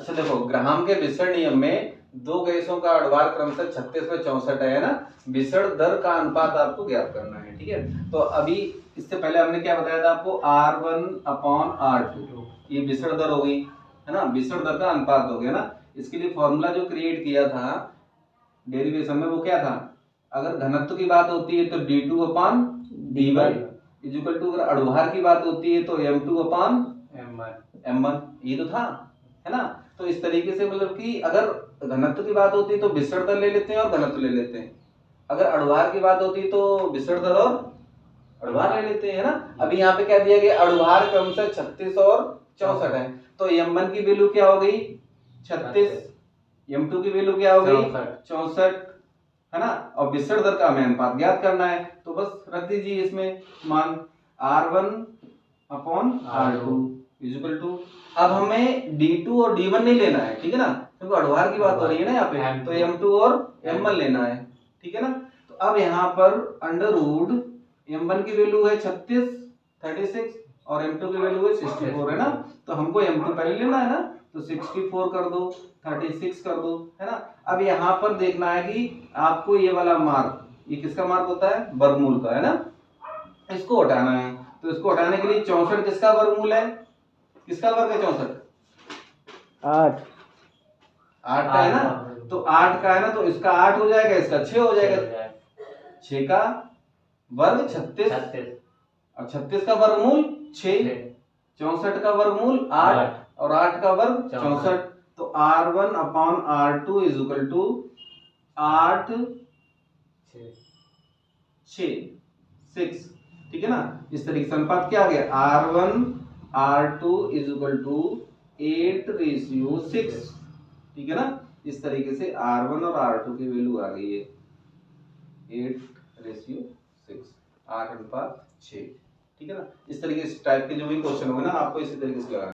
अच्छा देखो, ग्राहम के विसरण नियम में दो गैसों का अणुभार क्रमशः 36 व 64 है ना। विसरण दर का अनुपात आपको ज्ञात करना है, ठीक है। तो अभी इससे पहले हमने क्या बताया था आपको, R1/R2, ये विसरण दर हो गई है ना, विसरण दर का अनुपात हो गया ना। इसके लिए फॉर्मूला जो क्रिएट किया था डेरिवेशन में, वो क्या था, अगर घनत्व की बात होती है तो D2/D1 इक्वल टू, अगर अणुभार की बात होती है तो M2/M1, ये तो था, है ना। तो इस तरीके से मतलब कि अगर घनत्व की बात होती है तो विसरण दर ले लेते हैं और घनत्व ले लेते हैं, अगर अणुभार की बात होती है तो विसरण दर और अणुभार ले लेते हैं, है ना। अभी यहाँ पे क्या दिया गया, अणुभार क्रमशः 36 और 64 है, तो M1 की वैल्यू क्या हो गई 36, M2 की वैल्यू क्या हो गई 64, है ना। और विसरण दर का हमें अनुपात ज्ञात करना है, तो बस रख दीजिए इसमें मान R1/R2 इक्वल टू, अब हमें D2 और D1 नहीं लेना है, ठीक है ना, क्योंकि अणुभार की बात हो रही है ना यहाँ पे, तो M2 और M1 लेना है, ठीक है ना। तो अब यहाँ पर अंडर रूट M1 की वैल्यू है 36 और M2 की वैल्यू है 64, है ना। तो हमको M2 पहले लेना है ना, तो 64 कर दो, 36 कर दो, है ना। अब यहाँ पर देखना है कि आपको ये वाला मार्क, ये किसका मार्क होता है, वर्गमूल का, है ना, इसको हटाना है। तो इसको हटाने के लिए 64 किसका वर्गमूल है, किसका वर्ग है 64, 8 का है ना, तो 8 का है ना, तो इसका 8 हो जाएगा, इसका 6 हो जाएगा, 6 का वर्ग 36 और 36 का वर्गमूल 6, 64 का वर्गमूल 8 और 8 का वर्ग 64, तो R1/R2 इज इक्वल टू 8 6, ठीक है ना। इस तरीके से अनुपात क्या आ गया, R1/R2 इज इक्वल टू 8:6, ठीक है ना। इस तरीके से R1 और R2 की वैल्यू आ गई है 8:6, 8:6, ठीक है ना। इस तरीके से टाइप के जो भी क्वेश्चन होंगे ना, आपको इसी तरीके से लगाना।